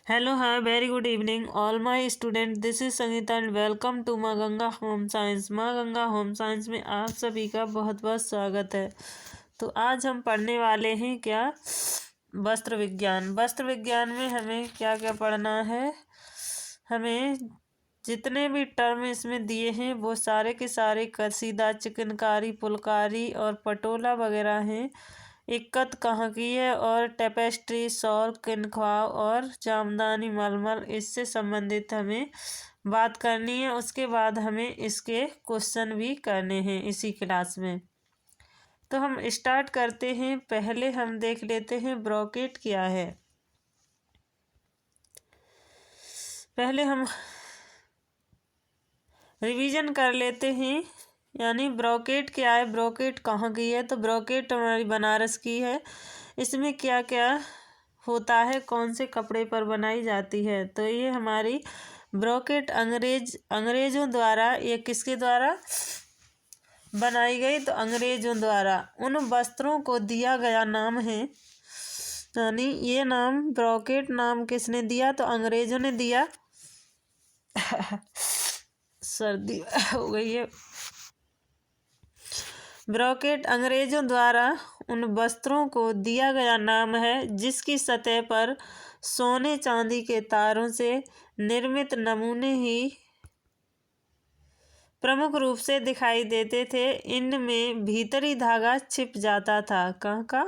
Hello, hi, very good evening, all my students. This is Sangeeta and welcome to माँ Ganga home science. माँ Ganga home science में आप सभी का बहुत बहुत स्वागत है। तो आज हम पढ़ने वाले हैं क्या, वस्त्र विज्ञान। वस्त्र विज्ञान में हमें क्या क्या पढ़ना है। हमें जितने भी टर्म इसमें दिए हैं वो सारे के सारे कसीदा, चिकनकारी, फुलकारी और पटोला वगैरह हैं। इक्कत कहाँ की है और टेपेस्ट्री, शॉल, किनख्वाब और जामदानी, मलमल, इससे संबंधित हमें बात करनी है। उसके बाद हमें इसके क्वेश्चन भी करने हैं इसी क्लास में। तो हम स्टार्ट करते हैं। पहले हम देख लेते हैं ब्रॉकेट क्या है। पहले हम रिवीजन कर लेते हैं, यानी ब्रॉकेट क्या है, ब्रॉकेट कहाँ की है। तो ब्रॉकेट हमारी बनारस की है। इसमें क्या क्या होता है, कौन से कपड़े पर बनाई जाती है। तो ये हमारी ब्रॉकेट अंग्रेजों द्वारा, ये किसके द्वारा बनाई गई, तो अंग्रेजों द्वारा उन वस्त्रों को दिया गया नाम है। यानी ये नाम ब्रॉकेट नाम किसने दिया, तो अंग्रेजों ने दिया। सर्दी हो गई है। ब्रॉकेट अंग्रेजों द्वारा उन वस्त्रों को दिया गया नाम है जिसकी सतह पर सोने चांदी के तारों से निर्मित नमूने ही प्रमुख रूप से दिखाई देते थे। इनमें भीतरी धागा छिप जाता था। कहाँ का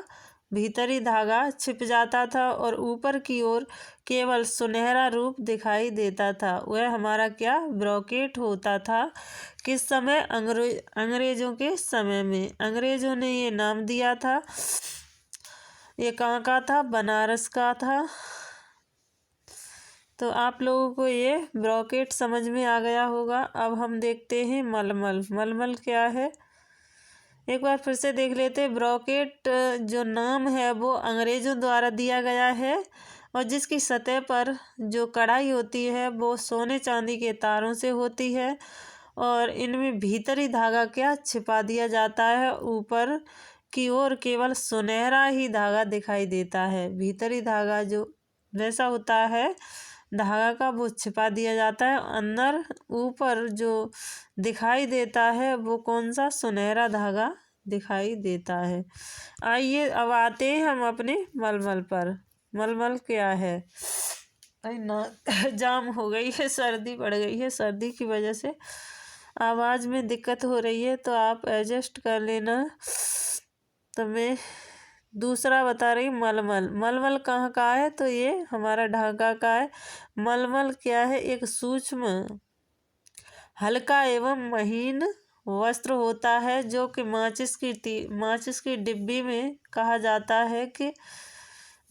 भीतरी धागा छिप जाता था और ऊपर की ओर केवल सुनहरा रूप दिखाई देता था। वह हमारा क्या, ब्रॉकेट होता था। किस समय, अंग्रेजों के समय में अंग्रेजों ने ये नाम दिया था। ये कहाँ का था, बनारस का था। तो आप लोगों को ये ब्रॉकेट समझ में आ गया होगा। अब हम देखते हैं मलमल। मलमल क्या है, एक बार फिर से देख लेते हैं। ब्रॉकेट जो नाम है वो अंग्रेजों द्वारा दिया गया है और जिसकी सतह पर जो कढ़ाई होती है वो सोने चांदी के तारों से होती है और इनमें भीतरी धागा क्या, छिपा दिया जाता है। ऊपर की ओर केवल सुनहरा ही धागा दिखाई देता है। भीतरी धागा जो वैसा होता है धागा का, वो छिपा दिया जाता है। अंदर ऊपर जो दिखाई देता है वो कौन सा, सुनहरा धागा दिखाई देता है। आइए अब आते हैं हम अपने मलमल पर। मलमल क्या है, अरे ना जाम हो गई है, सर्दी पड़ गई है। सर्दी की वजह से आवाज़ में दिक्कत हो रही है, तो आप एडजस्ट कर लेना। तो मैं दूसरा बता रही, मलमल। मलमल कहाँ का है, तो ये हमारा ढाका का है। मलमल क्या है, एक सूक्ष्म, हल्का एवं महीन वस्त्र होता है जो कि माचिस की डिब्बी में कहा जाता है कि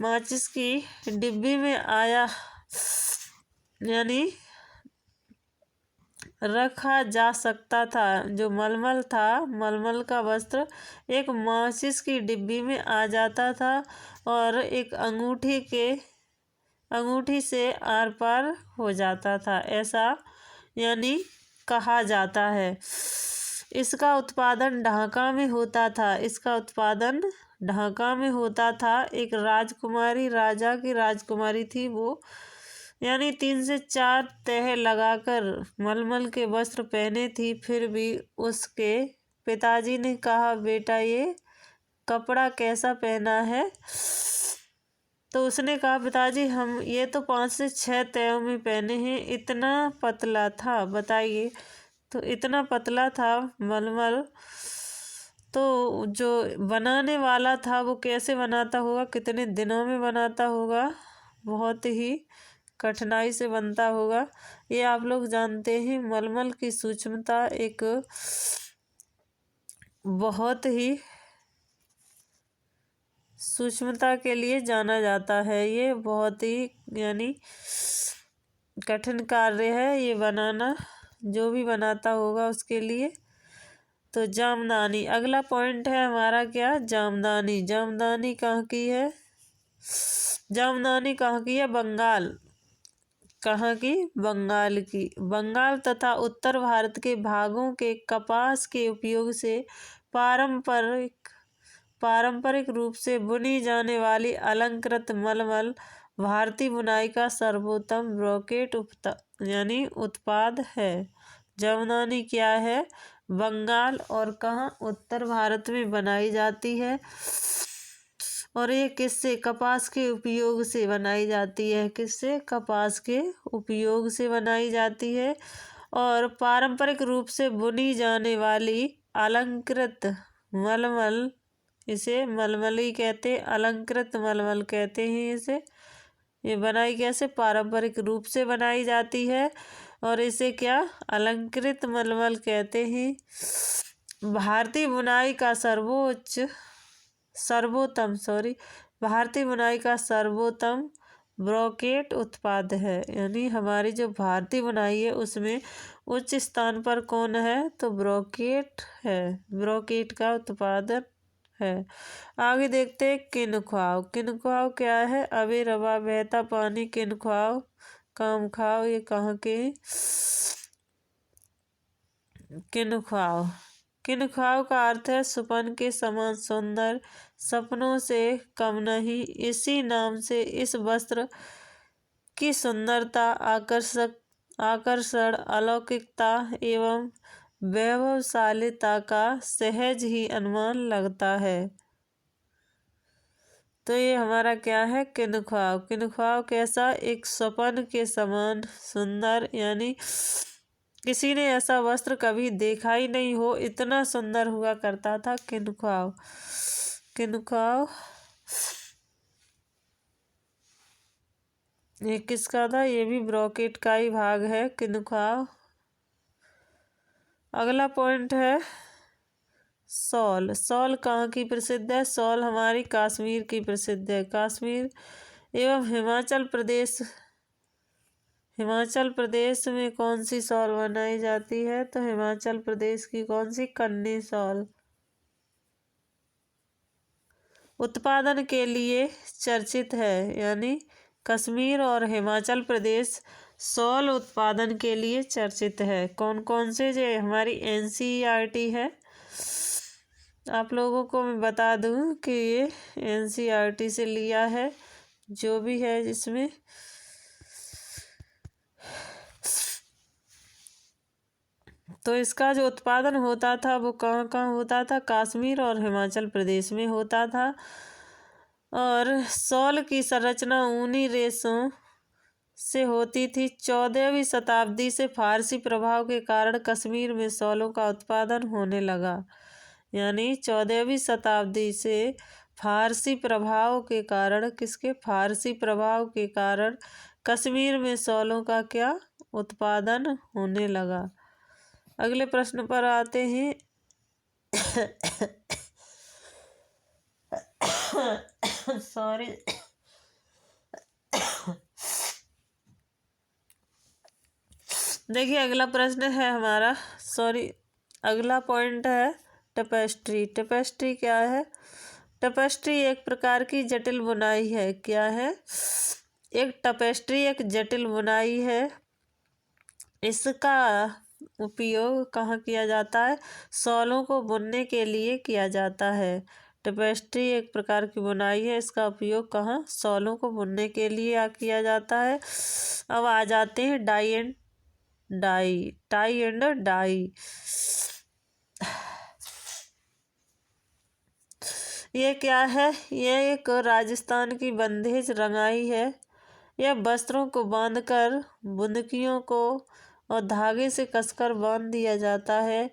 माचिस की डिब्बी में आया, यानी रखा जा सकता था। जो मलमल था, मलमल का वस्त्र एक माचिस की डिब्बी में आ जाता था और एक अंगूठी से आर पार हो जाता था, ऐसा यानी कहा जाता है। इसका उत्पादन ढाका में होता था। इसका उत्पादन ढाका में होता था। एक राजकुमारी, राजा की राजकुमारी थी वो, यानी 3 से 4 तह लगाकर मलमल के वस्त्र पहने थी। फिर भी उसके पिताजी ने कहा, बेटा ये कपड़ा कैसा पहना है। तो उसने कहा, पिताजी हम ये तो 5 से 6 तहों में पहने हैं। इतना पतला था, बताइए। तो इतना पतला था मलमल। तो जो बनाने वाला था वो कैसे बनाता होगा, कितने दिनों में बनाता होगा, बहुत ही कठिनाई से बनता होगा। ये आप लोग जानते हैं। मलमल की सूक्ष्मता एक बहुत ही सूक्ष्मता के लिए जाना जाता है। ये बहुत ही यानी कठिन कार्य है ये बनाना, जो भी बनाता होगा उसके लिए। तो जामदानी अगला पॉइंट है हमारा क्या, जामदानी। जामदानी कहाँ की है, जामदानी कहाँ की है, बंगाल। कहाँ की, बंगाल की। बंगाल तथा उत्तर भारत के भागों के कपास के उपयोग से पारंपरिक रूप से बुनी जाने वाली अलंकृत मलमल भारतीय बुनाई का सर्वोत्तम ब्रोकेट यानी उत्पाद है। जामदानी क्या है? बंगाल और कहाँ? उत्तर भारत में बनाई जाती है। और ये किससे? कपास के उपयोग से बनाई जाती है। किससे? कपास के उपयोग से बनाई जाती है। और पारंपरिक रूप से बुनी जाने वाली अलंकृत मलमल, इसे मलमली कहते, अलंकृत मलमल कहते हैं इसे। ये बनाई कैसे? पारंपरिक रूप से बनाई जाती है और इसे क्या? अलंकृत मलमल कहते हैं। भारतीय बुनाई का भारतीय बुनाई का सर्वोत्तम ब्रोकेट उत्पाद है। यानी हमारी जो भारतीय बुनाई है उसमें उच्च स्थान पर कौन है? तो ब्रोकेट है। ब्रोकेट का उत्पादन है। आगे देखते हैं किनख्वाव। किनख्वाव क्या है? अबे रवा बहता पानी किनख्वाव काम खाओ। ये कहाँ के? किनख्वाव। किनख्वाव का अर्थ है सुपन के समान सुंदर, सपनों से कम नहीं। इसी नाम से इस वस्त्र की सुंदरता, आकर्षण, अलौकिकता एवं वैभवशालीता का सहज ही अनुमान लगता है। तो ये हमारा क्या है? किनख्वाव। किनख्वाव कैसा? एक स्वप्न के समान सुंदर, यानी किसी ने ऐसा वस्त्र कभी देखा ही नहीं हो, इतना सुंदर हुआ करता था किनख्वाव। किनख्वाव ये किसका था? ये भी ब्रोकेट का ही भाग है, किनख्वाव। अगला पॉइंट है शॉल। शॉल कहाँ की प्रसिद्ध है? शॉल हमारी कश्मीर की प्रसिद्ध है। कश्मीर एवं हिमाचल प्रदेश में कौन सी शॉल बनाई जाती है? तो हिमाचल प्रदेश की कौन सी? कन्नी शॉल। उत्पादन के लिए चर्चित है। यानी कश्मीर और हिमाचल प्रदेश शॉल उत्पादन के लिए चर्चित है। कौन कौन से? जो हमारी NCERT है। आप लोगों को मैं बता दूं कि ये NCERT से लिया है, जो भी है जिसमें। तो इसका जो उत्पादन होता था वो कहाँ कहाँ होता था? कश्मीर और हिमाचल प्रदेश में होता था। और शॉल की संरचना ऊनी रेशों से होती थी। 14वीं शताब्दी से फारसी प्रभाव के कारण कश्मीर में शॉलों का उत्पादन होने लगा। यानी 14वीं शताब्दी से फारसी प्रभाव के कारण, किसके? फारसी प्रभाव के कारण कश्मीर में शॉलों का क्या? उत्पादन होने लगा। अगले प्रश्न पर आते हैं। सॉरी। देखिए अगला प्रश्न है हमारा, अगला पॉइंट है टपेस्ट्री। टपेस्ट्री क्या है? टपेस्ट्री एक प्रकार की जटिल बुनाई है। क्या है? एक टपेस्ट्री एक जटिल बुनाई है। इसका उपयोग कहाँ किया जाता है? शॉलों को बुनने के लिए किया जाता है। टपेस्ट्री एक प्रकार की बुनाई है। इसका उपयोग कहाँ? शॉलों को बुनने के लिए किया जाता है। अब आ जाते हैं टाई एंड डाई। ये क्या है? ये एक राजस्थान की बंधेज रंगाई है। यह वस्त्रों को बांधकर बुंदकियों को और धागे से कसकर बांध दिया जाता है।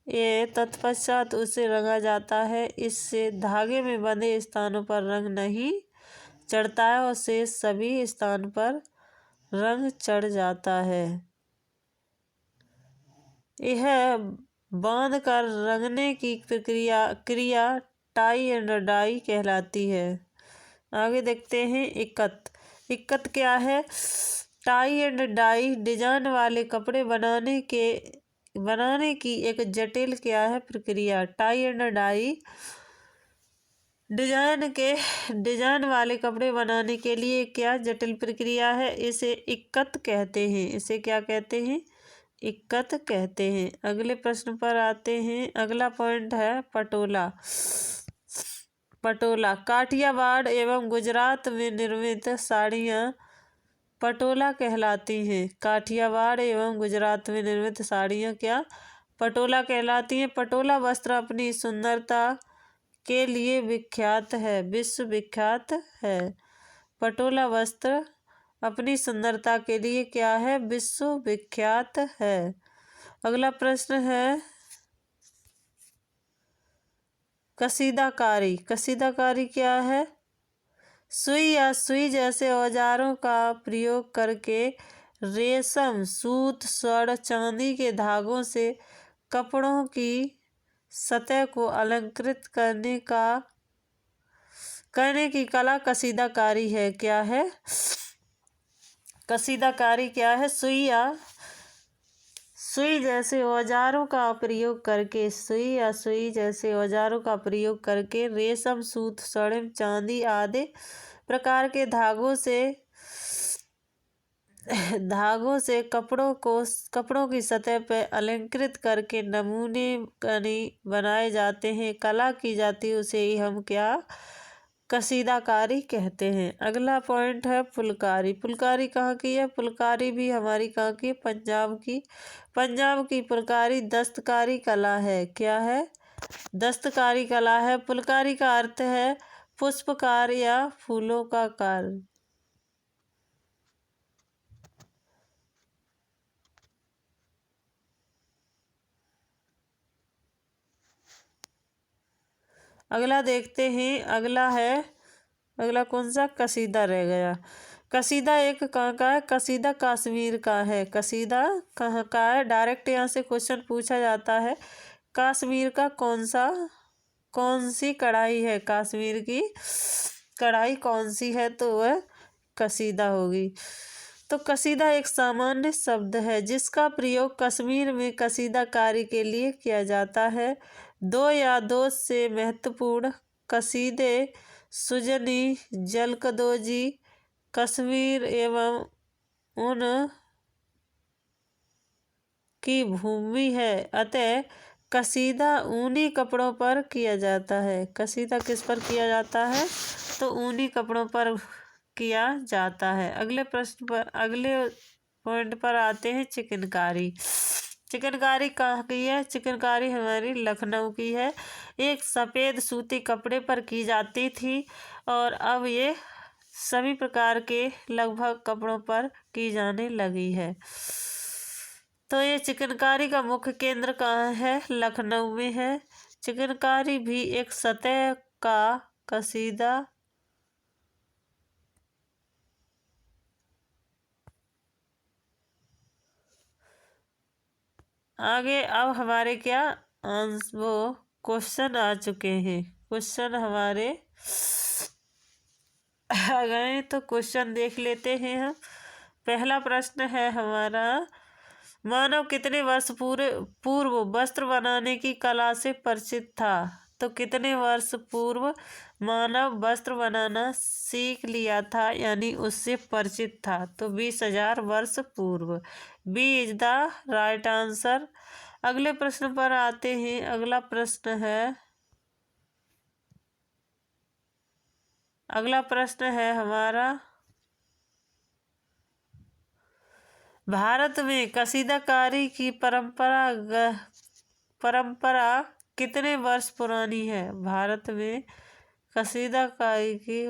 ये तत्पश्चात उसे रंगा जाता है। इससे धागे में बंधे स्थानों पर रंग नहीं चढ़ता है और शेष सभी स्थान पर रंग चढ़ जाता है। यह बांध कर रंगने की क्रिया टाई एंड डाई कहलाती है। आगे देखते हैं इक्कत। इक्कत क्या है? टाई एंड डाई डिजाइन वाले कपड़े बनाने की एक जटिल क्या है? प्रक्रिया। टाई एंड डाई डिजाइन वाले कपड़े बनाने के लिए क्या जटिल प्रक्रिया है? इसे इक्कत कहते हैं। इसे क्या कहते हैं? इक्कत कहते हैं। अगले प्रश्न पर आते हैं। अगला पॉइंट है पटोला। पटोला। काठियावाड़ एवं गुजरात में निर्मित साड़ियाँ पटोला कहलाती हैं। काठियावाड़ एवं गुजरात में निर्मित साड़ियाँ क्या पटोला कहलाती हैं। पटोला वस्त्र अपनी सुंदरता के लिए विख्यात है, विश्व विख्यात है। पटोला वस्त्र अपनी सुंदरता के लिए क्या है, विश्व विख्यात है। अगला प्रश्न है कसीदाकारी। कसीदाकारी क्या है? सुई या सुई जैसे औजारों का प्रयोग करके रेशम, सूत, स्वर्ण, चांदी के धागों से कपड़ों की सतह को अलंकृत करने की कला कसीदाकारी है। क्या है? कसीदाकारी क्या है? सुई जैसे औजारों का प्रयोग करके रेशम, सूत, स्वर्ण, चांदी आदि प्रकार के धागों से कपड़ों की सतह पर अलंकृत करके नमूने बनाए जाते हैं, कला की जाती है, उसे ही हम क्या कसीदाकारी कहते हैं। अगला पॉइंट है फुलकारी। फुलकारी कहाँ की है? फुलकारी भी हमारी कहाँ की? पंजाब की फुलकारी दस्तकारी कला है। क्या है? दस्तकारी कला है। फुलकारी का अर्थ है पुष्पकार या फूलों का कार्य। अगला देखते हैं। अगला कौन सा? कसीदा रह गया। कसीदा एक कहाँ का है? कसीदा कश्मीर का है। कसीदा कहाँ का है? डायरेक्ट यहाँ से क्वेश्चन पूछा जाता है। कश्मीर का कौन सी कढ़ाई है? कश्मीर की कढ़ाई कौन सी है? तो वह कसीदा होगी। तो कसीदा एक सामान्य शब्द है जिसका प्रयोग कश्मीर में कसीदाकारी के लिए किया जाता है। दो या दो से महत्वपूर्ण कसीदे सुजनी, जलकदोजी, कश्मीर एवं ऊन की भूमि है, अतः कसीदा ऊनी कपड़ों पर किया जाता है। कसीदा किस पर किया जाता है? तो ऊनी कपड़ों पर किया जाता है। अगले पॉइंट पर आते हैं चिकनकारी। चिकनकारी कहाँ की है? चिकनकारी हमारी लखनऊ की है। एक सफ़ेद सूती कपड़े पर की जाती थी और अब ये सभी प्रकार के लगभग कपड़ों पर की जाने लगी है। तो ये चिकनकारी का मुख्य केंद्र कहाँ है? लखनऊ में है। चिकनकारी भी एक सतह का कसीदा आगे अब हमारे क्या वो क्वेश्चन आ चुके हैं। क्वेश्चन हमारे आ गए तो क्वेश्चन देख लेते हैं हम। पहला प्रश्न है हमारा, मानव कितने वर्ष पूर्व वस्त्र बनाने की कला से परिचित था? तो कितने वर्ष पूर्व मानव वस्त्र बनाना सीख लिया था, यानी उससे परिचित था? तो 20,000 वर्ष पूर्व। B is the right answer. अगले प्रश्न पर आते हैं। अगला प्रश्न है हमारा, भारत में कसीदाकारी की परंपरा कितने वर्ष पुरानी है? भारत में कसीदाकारी की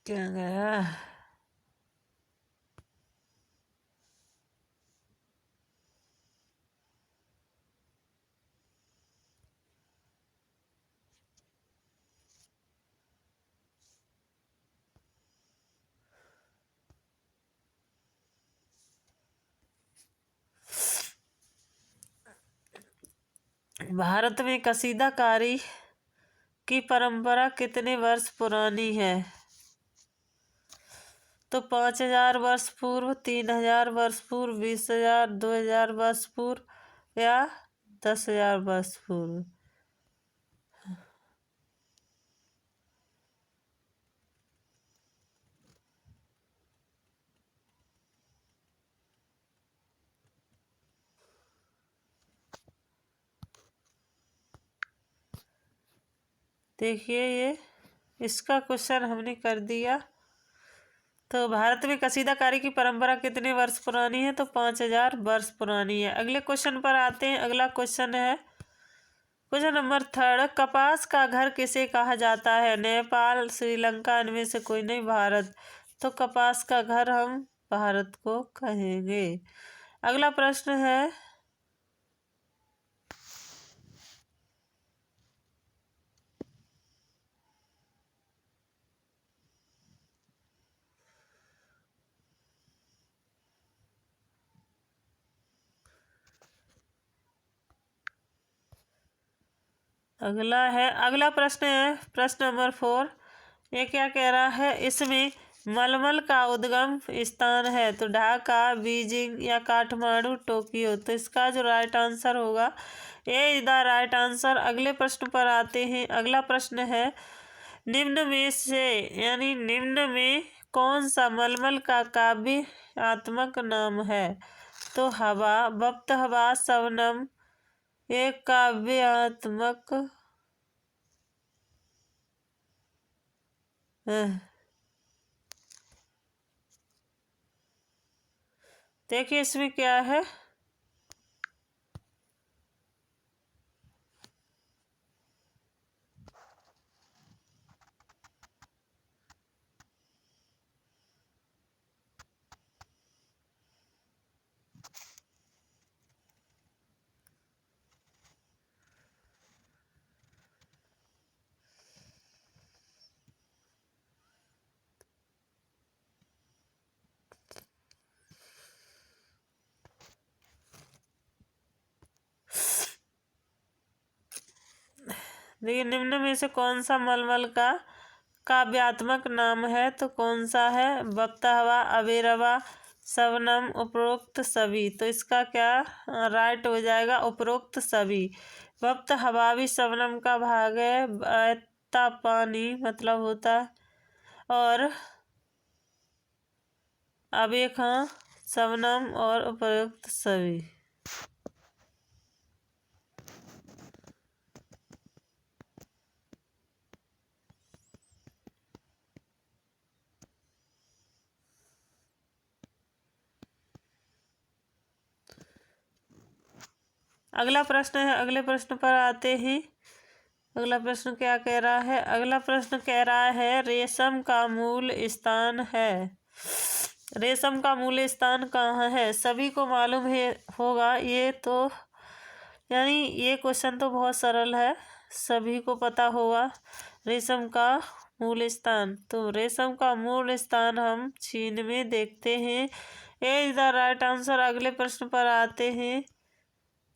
क्या गया? भारत में कसीदाकारी की परंपरा कितने वर्ष पुरानी है? तो 5,000 वर्ष पूर्व, 3,000 वर्ष पूर्व, 20,000, 2,000 वर्ष पूर्व या 10,000 वर्ष पूर्व। देखिए ये इसका क्वेश्चन हमने कर दिया। तो भारत में कसीदाकारी की परंपरा कितने वर्ष पुरानी है? तो 5000 वर्ष पुरानी है। अगले क्वेश्चन पर आते हैं। अगला क्वेश्चन है क्वेश्चन नंबर 3। कपास का घर किसे कहा जाता है? नेपाल, श्रीलंका, इनमें से कोई नहीं, भारत। तो कपास का घर हम भारत को कहेंगे। अगला प्रश्न है अगला प्रश्न है प्रश्न नंबर 4। ये क्या कह रहा है? इसमें मलमल का उद्गम स्थान है तो ढाका, बीजिंग या काठमांडू, टोक्यो। तो इसका जो राइट आंसर होगा ए इज द राइट आंसर। अगले प्रश्न पर आते हैं। अगला प्रश्न है निम्न में से यानी निम्न में कौन सा मलमल का काव्यात्मक नाम है? तो हवा, वप्त हवा, शबनम, एक काव्यात्मक देखिए इसमें क्या है। देखिए निम्न में से कौन सा मलमल का काव्यात्मक नाम है? तो कौन सा है? बप्ताहवा, अबेरवा, शबनम, उपरोक्त सभी। तो इसका क्या राइट हो जाएगा? उपरोक्त सभी। वप्त हवा भी शबनम का भाग है, बहता पानी मतलब होता है। और अब एक हाँ शबनम और उपरोक्त सभी। अगला प्रश्न है। अगले प्रश्न पर आते हैं। अगला प्रश्न क्या कह रहा है? अगला प्रश्न कह रहा है रेशम का मूल स्थान है। रेशम का मूल स्थान कहाँ है? सभी को मालूम है होगा ये तो, यानी ये क्वेश्चन तो बहुत सरल है, सभी को पता होगा रेशम का मूल स्थान। तो रेशम का मूल स्थान हम चीन में देखते हैं। ए इज द राइट आंसर। अगले प्रश्न पर आते हैं।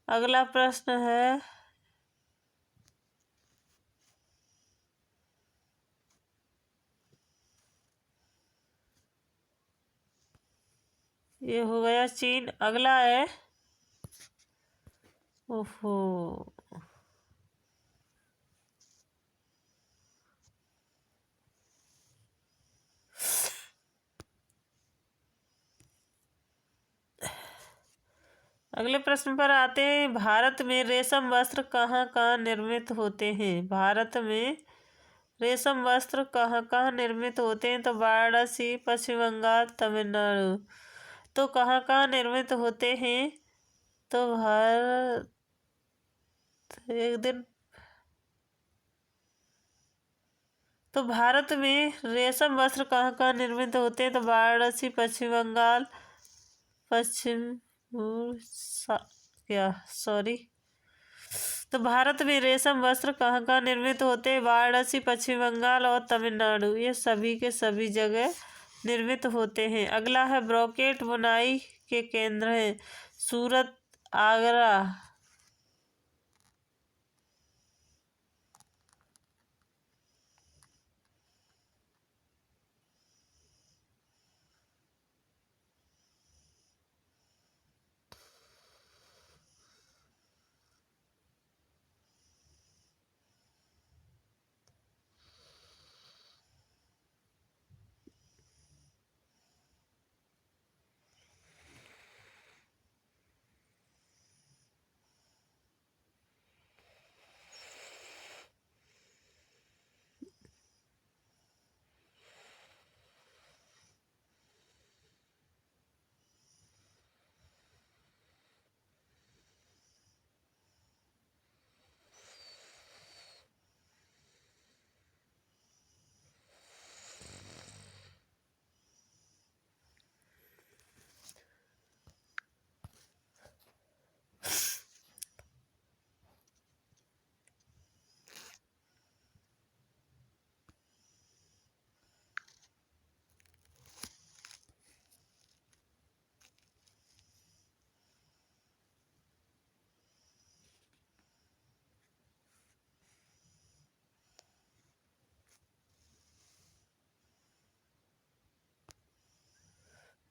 अगला प्रश्न है ये हो गया चीन। अगला है ओहो अगले प्रश्न पर आते हैं। भारत में रेशम वस्त्र कहाँ कहाँ निर्मित होते हैं? भारत में रेशम वस्त्र कहाँ कहाँ निर्मित होते हैं? तो वाराणसी, पश्चिम बंगाल, तमिलनाडु। तो कहाँ कहाँ निर्मित होते हैं? तो भारत एक दिन तो भारत में रेशम वस्त्र कहाँ कहाँ निर्मित होते हैं? तो वाराणसी, पश्चिम बंगाल, पश्चिम क्या सॉरी तो भारत में रेशम वस्त्र कहाँ कहाँ निर्मित होते हैं? वाराणसी, पश्चिम बंगाल और तमिलनाडु, ये सभी के सभी जगह निर्मित होते हैं। अगला है ब्रोकेट बुनाई के केंद्र हैं। सूरत, आगरा।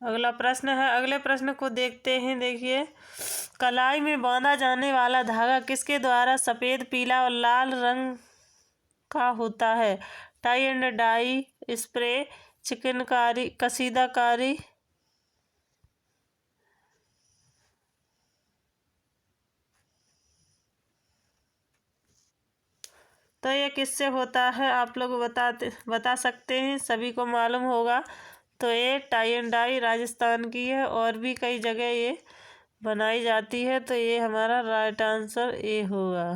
अगला प्रश्न है, अगले प्रश्न को देखते हैं। देखिए, कलाई में बांधा जाने वाला धागा किसके द्वारा सफेद, पीला और लाल रंग का होता है? Tie and dye, spray, chikankari, kasidakari. तो ये किससे होता है? आप लोग बता सकते हैं, सभी को मालूम होगा। तो ये टाई एंड डाई राजस्थान की है, और भी कई जगह ये बनाई जाती है। तो ये हमारा राइट आंसर ए होगा।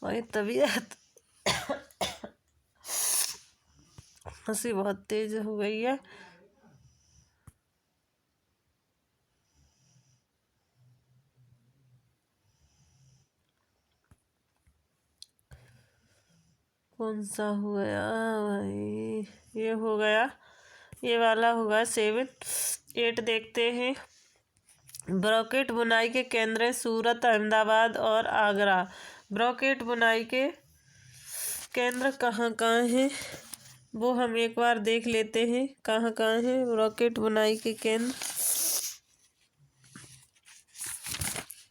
वही तबीयत हंसी बहुत तेज हो गई है। कौन सा हो गया भाई? ये हो गया, ये वाला होगा 7, 8 देखते हैं। ब्रॉकेट बुनाई के केंद्र हैं सूरत, अहमदाबाद और आगरा। ब्रॉकेट बुनाई के केंद्र कहाँ कहाँ हैं, वो हम एक बार देख लेते हैं। कहाँ कहाँ हैं ब्रॉकेट बुनाई के केंद्र?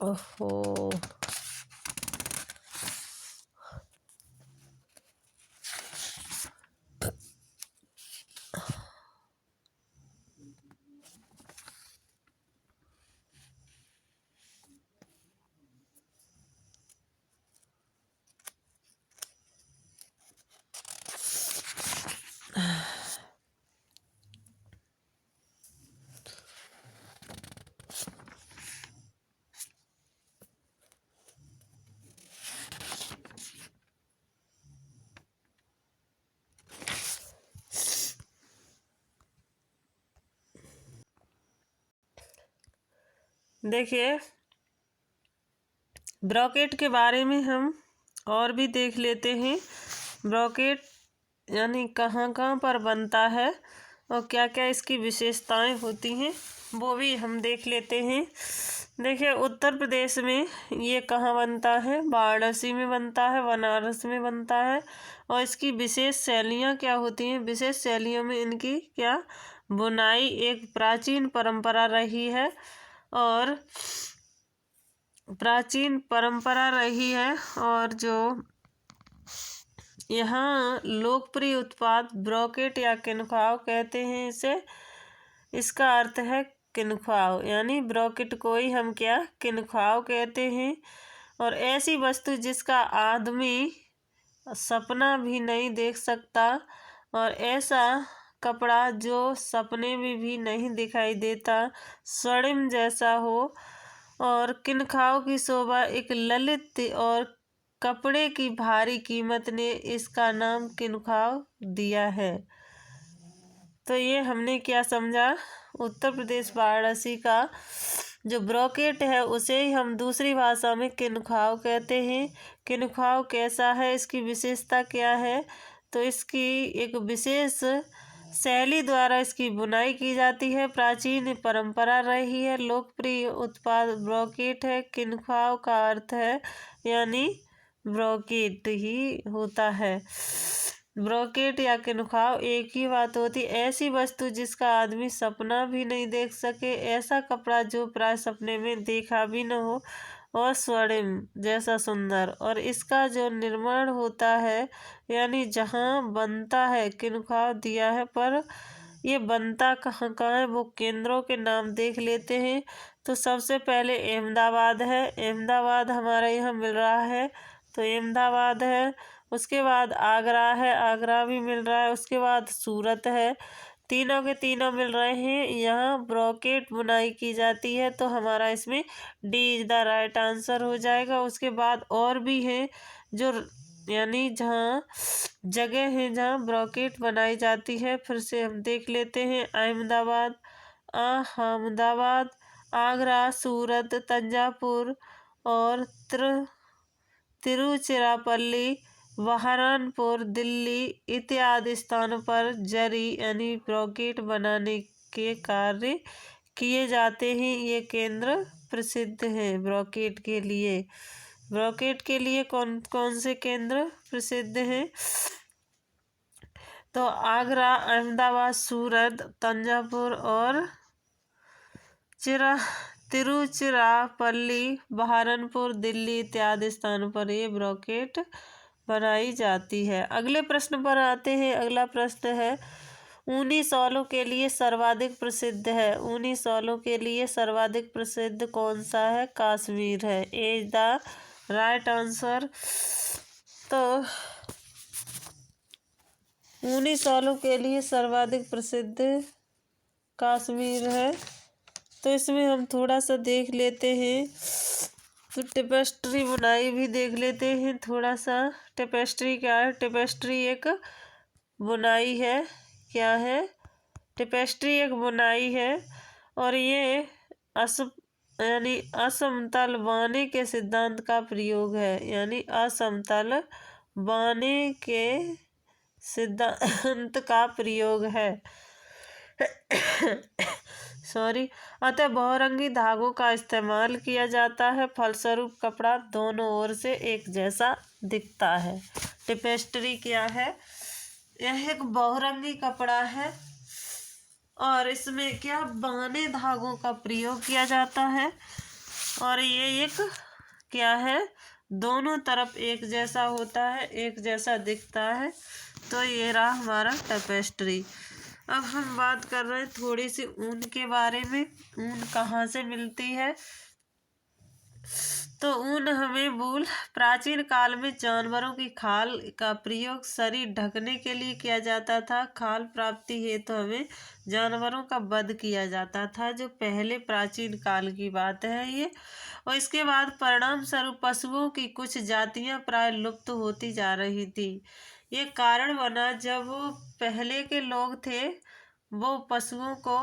ओहो, देखिए, ब्रॉकेट के बारे में हम और भी देख लेते हैं। ब्रॉकेट यानी कहाँ कहाँ पर बनता है और क्या क्या इसकी विशेषताएं होती हैं, वो भी हम देख लेते हैं। देखिए, उत्तर प्रदेश में ये कहाँ बनता है? वाराणसी में बनता है, बनारस में बनता है। और इसकी विशेष शैलियाँ क्या होती हैं? विशेष शैलियों में इनकी क्या बुनाई एक प्राचीन परंपरा रही है। और प्राचीन परंपरा रही है। और जो यहाँ लोकप्रिय उत्पाद ब्रोकेट या किनखाव कहते हैं इसे। इसका अर्थ है किनखाव, यानी ब्रोकेट को ही हम क्या किनखाव कहते हैं। और ऐसी वस्तु जिसका आदमी सपना भी नहीं देख सकता, और ऐसा कपड़ा जो सपने में भी नहीं दिखाई देता, स्वर्णिम जैसा हो। और किनखाव की शोभा एक ललित और कपड़े की भारी कीमत ने इसका नाम किनखाव दिया है। तो ये हमने क्या समझा, उत्तर प्रदेश वाराणसी का जो ब्रोकेट है उसे ही हम दूसरी भाषा में किनखाव कहते हैं। किनखाव कैसा है, इसकी विशेषता क्या है, तो इसकी एक विशेष शैली द्वारा इसकी बुनाई की जाती है। प्राचीन परंपरा रही है। लोकप्रिय उत्पाद ब्रोकेट है। किनखाव का अर्थ है यानी ब्रोकेट ही होता है। ब्रोकेट या किनखाव एक ही बात होती। ऐसी वस्तु जिसका आदमी सपना भी नहीं देख सके, ऐसा कपड़ा जो प्राय सपने में देखा भी न हो, और स्वर्णिम जैसा सुंदर। और इसका जो निर्माण होता है यानी जहाँ बनता है, किनखाव दिया है, पर ये बनता कहाँ कहाँ है वो केंद्रों के नाम देख लेते हैं। तो सबसे पहले अहमदाबाद है, अहमदाबाद हमारे यहाँ मिल रहा है, तो अहमदाबाद है। उसके बाद आगरा है, आगरा भी मिल रहा है। उसके बाद सूरत है। तीनों के तीनों मिल रहे हैं। यहाँ ब्रोकेट बुनाई की जाती है, तो हमारा इसमें D is the right answer हो जाएगा। उसके बाद और भी हैं जो यानी जहाँ जगह है जहाँ ब्रोकेट बनाई जाती है। फिर से हम देख लेते हैं। अहमदाबाद, अहमदाबाद, आगरा, सूरत, तंजावुर और तिरुचिरापल्ली, बहरनपुर, दिल्ली इत्यादि स्थानों पर जरी यानी ब्रोकेट बनाने के कार्य किए जाते हैं। ये केंद्र प्रसिद्ध हैं ब्रोकेट के लिए। ब्रोकेट के लिए कौन कौन से केंद्र प्रसिद्ध हैं, तो आगरा, अहमदाबाद, सूरत, तंजावुर और तिरुचिरापल्ली, बहरनपुर, दिल्ली इत्यादि स्थानों पर ये ब्रोकेट बनाई जाती है। अगले प्रश्न पर आते हैं। अगला प्रश्न है ऊनी शॉलों के लिए सर्वाधिक प्रसिद्ध है। ऊनी शॉलों के लिए सर्वाधिक प्रसिद्ध कौन सा है, कश्मीर है। ए इज द राइट आंसर। तो ऊनी शॉलों के लिए सर्वाधिक प्रसिद्ध कश्मीर है। तो इसमें हम थोड़ा सा देख लेते हैं। तो टेपेस्ट्री बुनाई भी देख लेते हैं थोड़ा सा। टेपेस्ट्री क्या है, टेपेस्ट्री एक बुनाई है। क्या है, टेपेस्ट्री एक बुनाई है। और ये यानी असमतल बाने के सिद्धांत का प्रयोग है, यानी असमतल बाने के सिद्धांत का प्रयोग है। सॉरी। अतः बहुरंगी धागों का इस्तेमाल किया जाता है, फलस्वरूप कपड़ा दोनों ओर से एक जैसा दिखता है। टेपेस्ट्री क्या है, यह एक बहुरंगी कपड़ा है और इसमें क्या बाने धागों का प्रयोग किया जाता है। और ये एक क्या है, दोनों तरफ एक जैसा होता है, एक जैसा दिखता है। तो ये रहा हमारा टेपेस्ट्री। अब हम बात कर रहे हैं थोड़ी सी ऊन के बारे में। ऊन कहाँ से मिलती है, तो ऊन हमें वूल। प्राचीन काल में जानवरों की खाल का प्रयोग शरीर ढकने के लिए किया जाता था। खाल प्राप्ति हेतु हमें जानवरों का वध किया जाता था, जो पहले प्राचीन काल की बात है ये। और इसके बाद परिणाम स्वरूप पशुओं की कुछ जातियां प्राय लुप्त होती जा रही थी। ये कारण बना जब पहले के लोग थे वो पशुओं को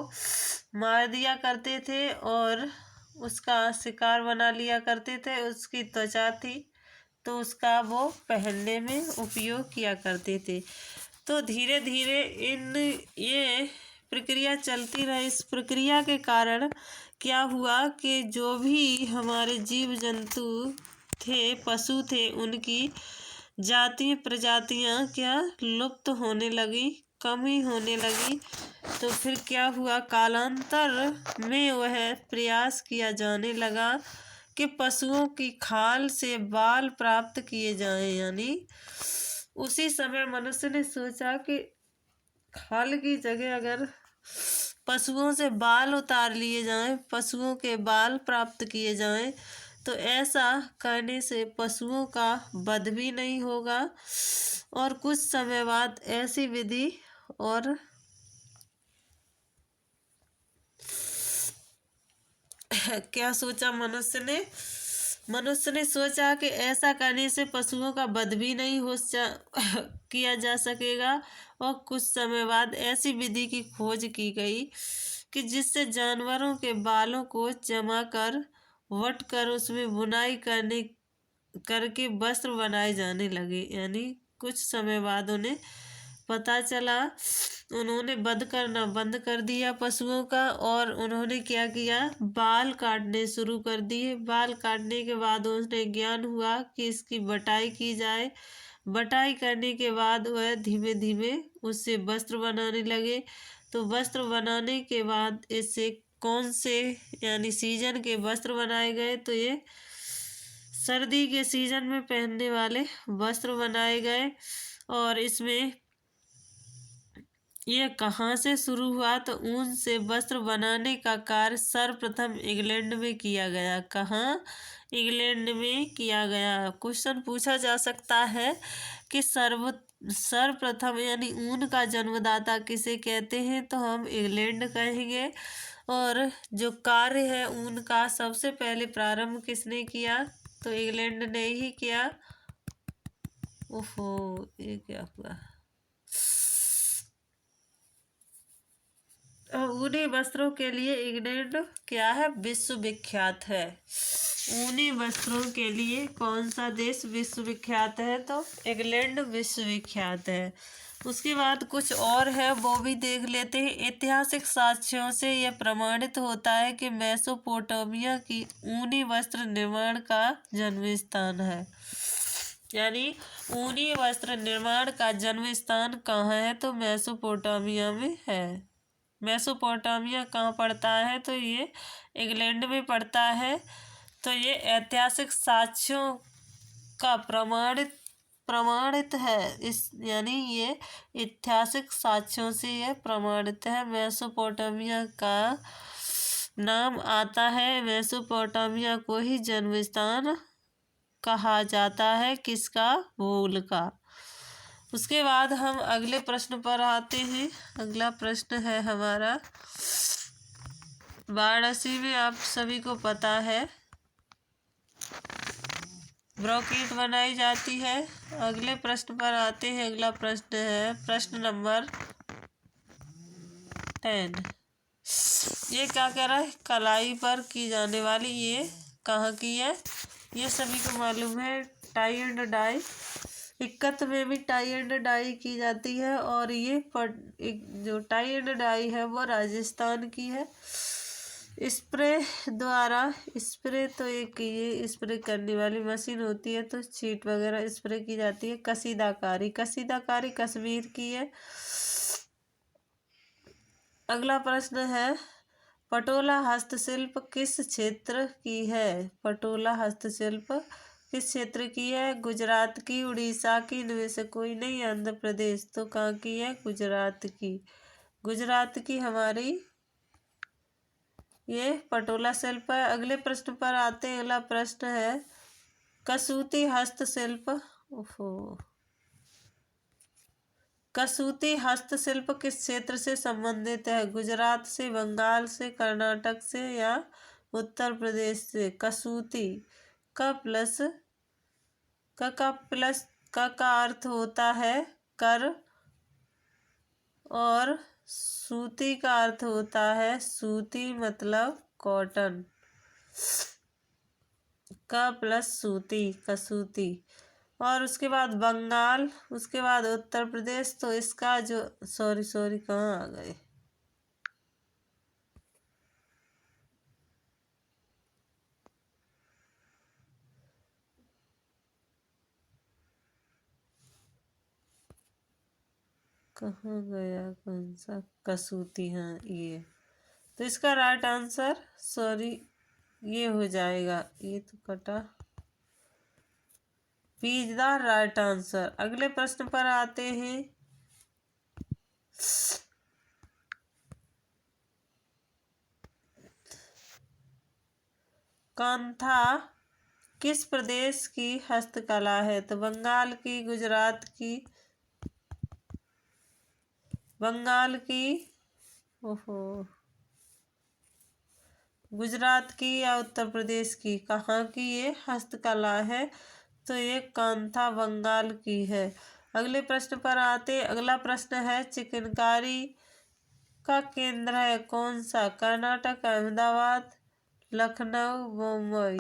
मार दिया करते थे और उसका शिकार बना लिया करते थे। उसकी त्वचा थी तो उसका वो पहनने में उपयोग किया करते थे। तो धीरे धीरे ये प्रक्रिया चलती रही। इस प्रक्रिया के कारण क्या हुआ कि जो भी हमारे जीव जंतु थे, पशु थे, उनकी प्रजातियां क्या लुप्त होने लगी, कम ही होने लगी। तो फिर क्या हुआ, कालांतर में वह प्रयास किया जाने लगा कि पशुओं की खाल से बाल प्राप्त किए जाएं। यानी उसी समय मनुष्य ने सोचा कि खाल की जगह अगर पशुओं से बाल उतार लिए जाएं, पशुओं के बाल प्राप्त किए जाएं, तो ऐसा करने से पशुओं का वध भी नहीं होगा और कुछ समय बाद ऐसी विधि और क्या सोचा मनुष्य ने सोचा कि ऐसा करने से पशुओं का वध भी नहीं किया जा सकेगा और कुछ समय बाद ऐसी विधि की खोज की गई कि जिससे जानवरों के बालों को जमा कर वट कर उसमें बुनाई करके वस्त्र बनाए जाने लगे। यानी कुछ समय बाद उन्हें पता चला, उन्होंने वध करना बंद कर दिया पशुओं का और उन्होंने क्या किया, बाल काटने शुरू कर दिए। बाल काटने के बाद उन्हें ज्ञान हुआ कि इसकी बटाई की जाए। बटाई करने के बाद वह धीमे धीमे उससे वस्त्र बनाने लगे। तो वस्त्र बनाने के बाद इससे कौन से यानी सीजन के वस्त्र बनाए गए, तो ये सर्दी के सीजन में पहनने वाले वस्त्र बनाए गए। और इसमें यह कहाँ से शुरू हुआ, तो ऊन से वस्त्र बनाने का कार्य सर्वप्रथम इंग्लैंड में किया गया। कहाँ, इंग्लैंड में किया गया। क्वेश्चन पूछा जा सकता है कि सर्वप्रथम यानी ऊन का जन्मदाता किसे कहते हैं, तो हम इंग्लैंड कहेंगे। और जो कार्य है ऊन का सबसे पहले प्रारंभ किसने किया, तो इंग्लैंड ने ही किया। ओहो, ये क्या हुआ। ऊनी वस्त्रों के लिए इंग्लैंड क्या है, विश्वविख्यात है। ऊनी वस्त्रों के लिए कौन सा देश विश्वविख्यात है, तो इंग्लैंड विश्वविख्यात है। उसके बाद कुछ और है वो भी देख लेते हैं। ऐतिहासिक साक्ष्यों से यह प्रमाणित होता है कि मेसोपोटामिया की ऊनी वस्त्र निर्माण का जन्म स्थान है। यानी ऊनी वस्त्र निर्माण का जन्म स्थान कहाँ है, तो मेसोपोटामिया में है। मेसोपोटामिया कहाँ पड़ता है, तो ये इंग्लैंड में पड़ता है। तो ये ऐतिहासिक साक्ष्यों का प्रमाणित है। इस यानी ये ऐतिहासिक साक्ष्यों से यह प्रमाणित है। मेसोपोटामिया का नाम आता है, मेसोपोटामिया को ही जन्म स्थान कहा जाता है, किसका, मूल का। उसके बाद हम अगले प्रश्न पर आते हैं। अगला प्रश्न है हमारा, वाराणसी में आप सभी को पता है ब्रोकेट बनाई जाती है। अगले प्रश्न पर आते हैं। अगला प्रश्न है प्रश्न नंबर 10। ये क्या कह रहा है, कलाई पर की जाने वाली, ये कहाँ की है, ये सभी को मालूम है, टाई एंड डाई। इक्कत में भी टाई एंड डाई की जाती है और ये जो टाई एंड डाई है वो राजस्थान की है। स्प्रे द्वारा, स्प्रे तो एक ये स्प्रे करने वाली मशीन होती है, तो शीट वगैरह स्प्रे की जाती है। कसीदाकारी कश्मीर की है। अगला प्रश्न है, पटोला हस्तशिल्प किस क्षेत्र की है। पटोला हस्तशिल्प किस क्षेत्र की है, गुजरात की, उड़ीसा की, इनमें से कोई नहीं, आंध्र प्रदेश। तो कहाँ की है, गुजरात की। गुजरात की हमारी ये पटोला शिल्प है। अगले प्रश्न पर आते हैं। अगला प्रश्न है, कसूती हस्तशिल्प, ओहो, कसूती हस्तशिल्प किस क्षेत्र से संबंधित है, गुजरात से, बंगाल से, कर्नाटक से या उत्तर प्रदेश से। कसूती का प्लस का अर्थ होता है कर और सूती का अर्थ होता है सूती, मतलब कॉटन। का प्लस सूती, कसूती। और उसके बाद बंगाल, उसके बाद उत्तर प्रदेश। तो इसका जो सॉरी कहाँ आ गए, कहाँ गया कौन सा कसूती, हाँ ये। तो इसका राइट आंसर, सॉरी, ये हो जाएगा, ये तो कटा, बी द राइट आंसर। अगले प्रश्न पर आते हैं। कांथा किस प्रदेश की हस्तकला है? तो बंगाल की, गुजरात की, बंगाल की, ओहो, गुजरात की या उत्तर प्रदेश की, कहाँ की ये हस्तकला है? तो ये कांथा बंगाल की है। अगले प्रश्न पर आते। अगला प्रश्न है, चिकनकारी का केंद्र है कौन सा? कर्नाटक, अहमदाबाद, लखनऊ, मुंबई।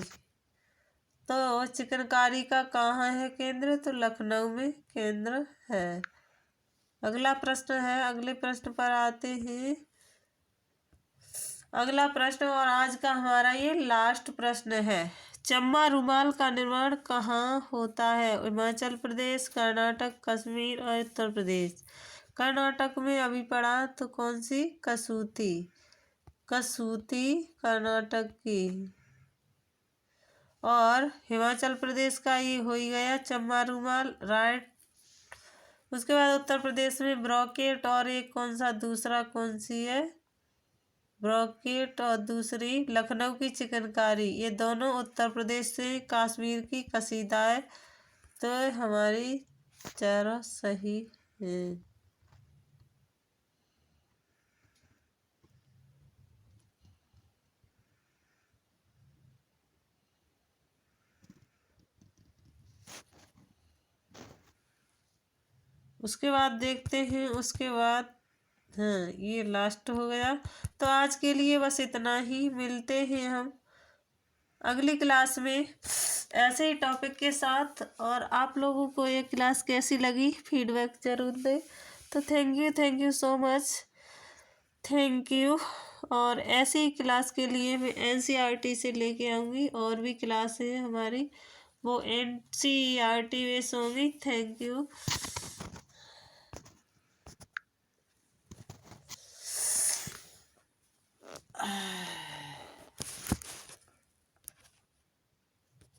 तो चिकनकारी का कहाँ है केंद्र? तो लखनऊ में केंद्र है। अगला प्रश्न है, अगले प्रश्न पर आते हैं। अगला प्रश्न और आज का हमारा ये लास्ट प्रश्न है। चम्मा रुमाल का निर्माण कहाँ होता है? हिमाचल प्रदेश, कर्नाटक, कश्मीर और उत्तर प्रदेश। कर्नाटक में अभी पढ़ा, तो कौन सी? कसूती, कसूती कर्नाटक की। और हिमाचल प्रदेश का ये हो ही गया चम्मा रुमाल, राइट। उसके बाद उत्तर प्रदेश में ब्रोकेट, और एक कौन सा दूसरा कौन सी है? ब्रोकेट, और दूसरी लखनऊ की चिकनकारी। ये दोनों उत्तर प्रदेश से, कश्मीर की कसीदा है। तो हमारी चारों सही है। उसके बाद देखते हैं, उसके बाद, हाँ ये लास्ट हो गया। तो आज के लिए बस इतना ही। मिलते हैं हम अगली क्लास में ऐसे ही टॉपिक के साथ। और आप लोगों को ये क्लास कैसी लगी फीडबैक जरूर दें। तो thank you so much, thank you. और ऐसी ही क्लास के लिए मैं एनसीईआरटी से लेके आऊँगी, और भी क्लास है हमारी, वो एनसीईआरटी बेस होंगी। Thank you.